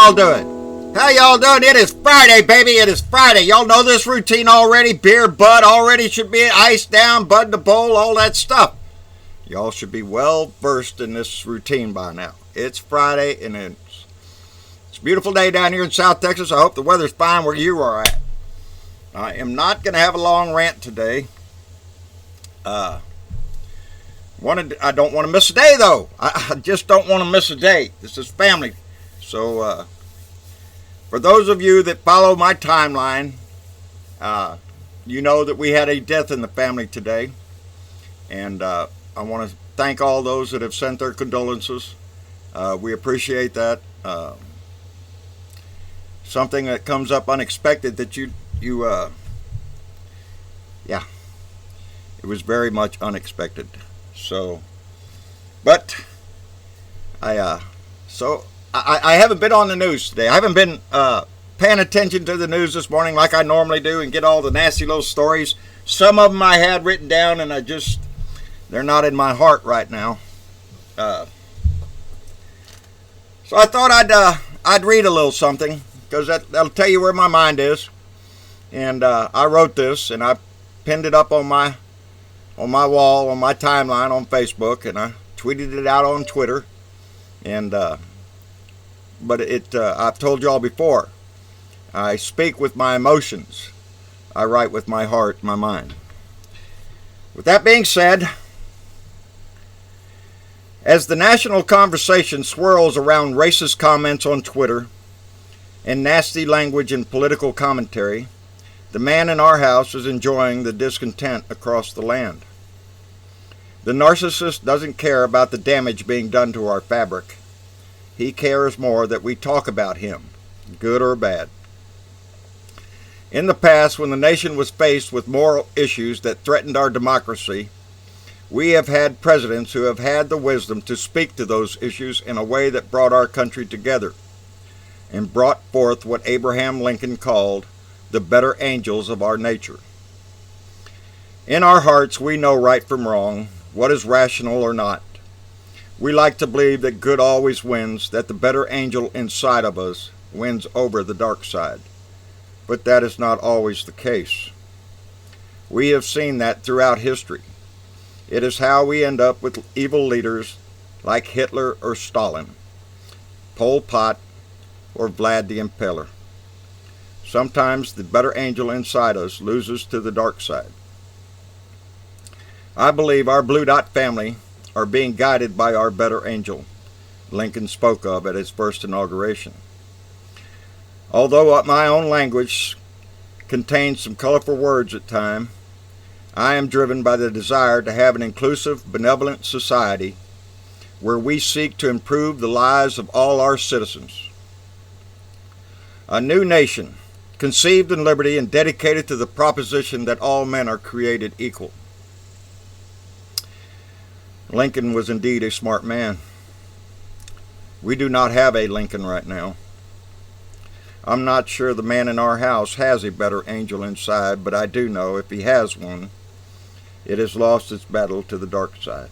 y'all doing? How y'all doing? It is Friday, baby. It is Friday. Y'all know this routine already. Beer, bud already should be iced down, bud in the bowl, all that stuff. Y'all should be well versed in this routine by now. It's Friday, and it's a beautiful day down here in South Texas. I hope the weather's fine where you are at. I am not going to have a long rant today. I don't want to miss a day, though. I just don't want to miss a day. This is family. So, for those of you that follow my timeline, you know that we had a death in the family today. And I want to thank all those that have sent their condolences. We appreciate that. Something that comes up unexpected that yeah, it was very much unexpected. So, but I haven't been on the news today. I haven't been paying attention to the news this morning like I normally do and get all the nasty little stories. Some of them I had written down, and they're not in my heart right now. So I thought I'd read a little something, because that'll tell you where my mind is. And I wrote this, and I pinned it up on my wall, on my timeline on Facebook, and I tweeted it out on Twitter. And but I've told y'all before, I speak with my emotions. I write with my heart, my mind. With that being said, as the national conversation swirls around racist comments on Twitter and nasty language and political commentary, the man in our house is enjoying the discontent across the land. The narcissist doesn't care about the damage being done to our fabric. He cares more that we talk about him, good or bad. In the past, when the nation was faced with moral issues that threatened our democracy, we have had presidents who have had the wisdom to speak to those issues in a way that brought our country together and brought forth what Abraham Lincoln called the better angels of our nature. In our hearts, we know right from wrong, what is rational or not. We like to believe that good always wins, that the better angel inside of us wins over the dark side. But that is not always the case. We have seen that throughout history. It is how we end up with evil leaders like Hitler or Stalin, Pol Pot, or Vlad the Impaler. Sometimes the better angel inside us loses to the dark side. I believe our Blue Dot family are being guided by our better angel, Lincoln spoke of at his first inauguration. Although my own language contains some colorful words at times, I am driven by the desire to have an inclusive, benevolent society where we seek to improve the lives of all our citizens. A new nation, conceived in liberty and dedicated to the proposition that all men are created equal. Lincoln was indeed a smart man. We do not have a Lincoln right now. I'm not sure the man in our house has a better angel inside, but I do know if he has one, it has lost its battle to the dark side.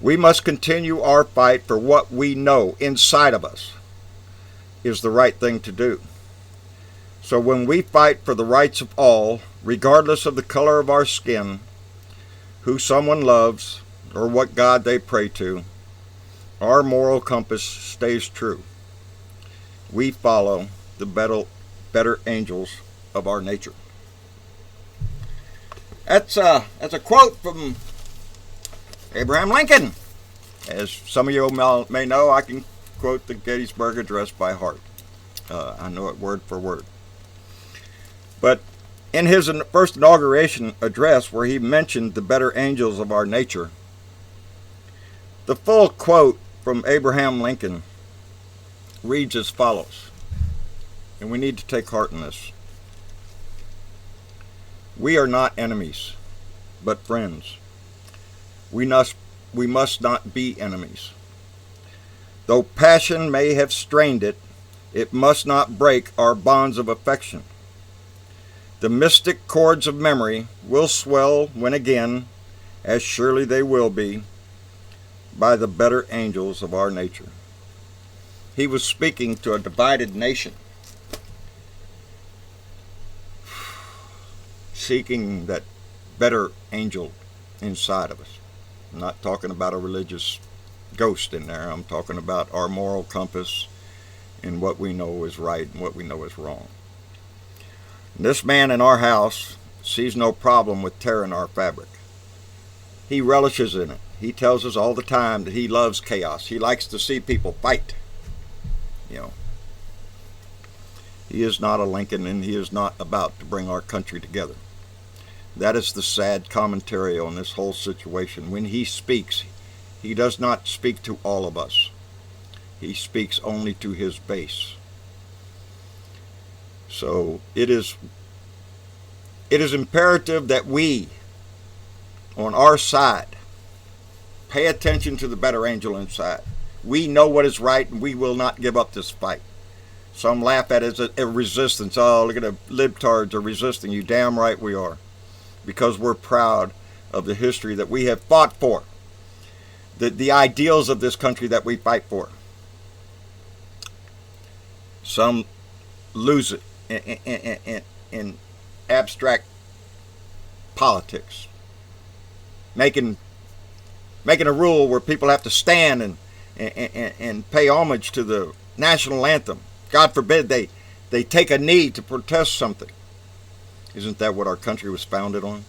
We must continue our fight for what we know inside of us is the right thing to do. So when we fight for the rights of all, regardless of the color of our skin, who someone loves, or what God they pray to, our moral compass stays true. We follow the better angels of our nature. That's a quote from Abraham Lincoln. As some of you may know, I can quote the Gettysburg Address by heart. I know it word for word. But in his first inauguration address, where he mentioned the better angels of our nature, the full quote from Abraham Lincoln reads as follows, and we need to take heart in this. We are not enemies, but friends. We must not be enemies. Though passion may have strained it, it must not break our bonds of affection. The mystic chords of memory will swell when again, as surely they will be, by the better angels of our nature. he was speaking to a divided nation, seeking that better angel inside of us. I'm not talking about a religious ghost in there. I'm talking about our moral compass and what we know is right and what we know is wrong. And this man in our house sees no problem with tearing our fabric. He relishes in it. He tells us all the time that he loves chaos. He likes to see people fight. You know, he is not a Lincoln, and he is not about to bring our country together. That is the sad commentary on this whole situation. When he speaks, he does not speak to all of us. He speaks only to his base. So it is imperative that we, on our side, pay attention to the better angel inside. We know what is right, and we will not give up this fight. Some laugh at it as a resistance. Oh, look at the libtards are resisting. You damn right we are. Because we're proud of the history that we have fought for. The ideals of this country that we fight for. Some lose it in abstract politics. Making a rule where people have to stand and pay homage to the national anthem. God forbid they take a knee to protest something. Isn't that what our country was founded on?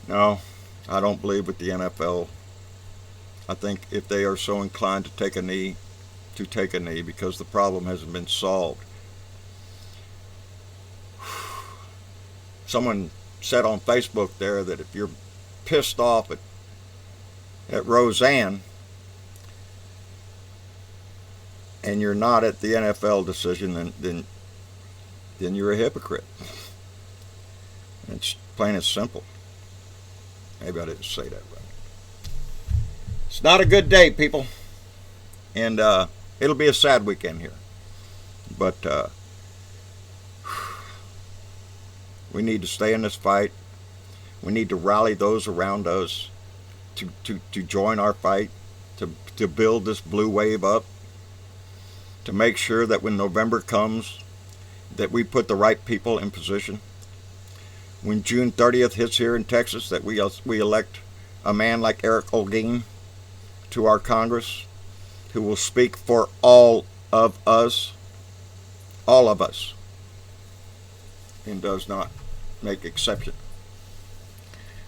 No, I don't believe with the NFL. I think if they are so inclined to take a knee, because the problem hasn't been solved. Someone said on Facebook there that if you're pissed off at Roseanne and you're not at the NFL decision, then you're a hypocrite. It's plain and simple. Maybe I didn't say that right. It's not a good day, people. And it'll be a sad weekend here. But we need to stay in this fight. We need to rally those around us to join our fight, to build this blue wave up, to make sure that when November comes, that we put the right people in position. When June 30th hits here in Texas, that we elect a man like Eric Holguin to our Congress, who will speak for all of us, and does not make exception.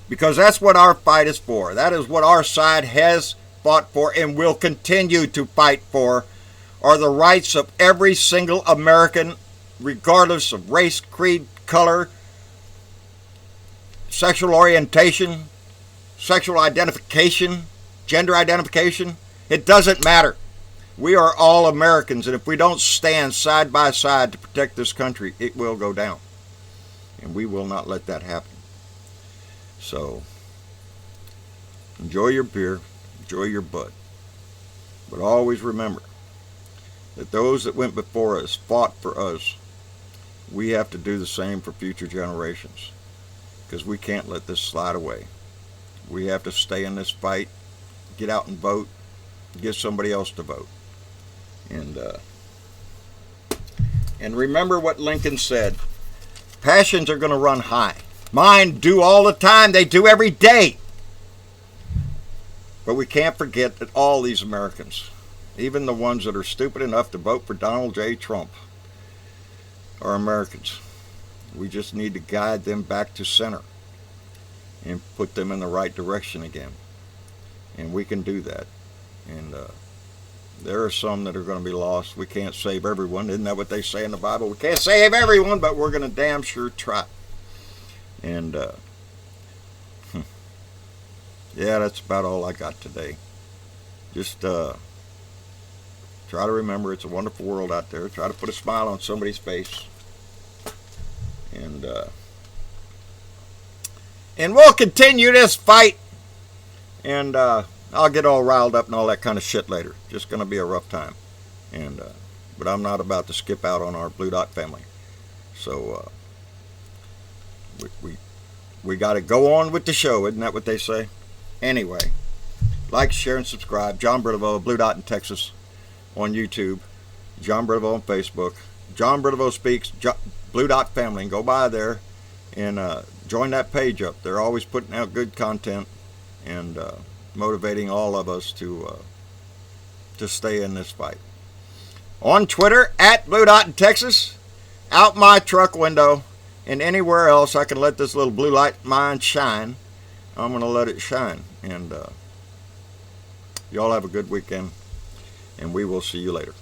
Because that's what our fight is for. That is what our side has fought for and will continue to fight for, are the rights of every single American, regardless of race, creed, color, sexual orientation, sexual identification, gender identification. It doesn't matter. We are all Americans, and if we don't stand side by side to protect this country, it will go down. And we will not let that happen. So, enjoy your beer, enjoy your bud. But always remember that those that went before us fought for us. We have to do the same for future generations, because we can't let this slide away. We have to stay in this fight, get out and vote, get somebody else to vote. And remember what Lincoln said, passions are going to run high. Mine do all the time. They do every day. But we can't forget that all these Americans, even the ones that are stupid enough to vote for Donald J. Trump, are Americans. We just need to guide them back to center and put them in the right direction again. And we can do that. And there are some that are going to be lost. We can't save everyone. Isn't that what they say in the Bible? We can't save everyone, but we're going to damn sure try. And yeah, that's about all I got today. Just try to remember it's a wonderful world out there. Try to put a smile on somebody's face. And we'll continue this fight. And I'll get all riled up and all that kind of shit later. Just going to be a rough time. And but I'm not about to skip out on our Blue Dot family. So we got to go on with the show. Isn't that what they say? Anyway, Like, share, and subscribe. John Britavo, Blue Dot in Texas on YouTube. John Britavo on Facebook. John Britavo Speaks, Blue Dot Family. And go by there and join that page up. They're always putting out good content and motivating all of us to stay in this fight. On Twitter, at Blue Dot in Texas. Out my truck window and anywhere else I can let this little blue light of mine shine, I'm going to let it shine. And y'all have a good weekend, and we will see you later.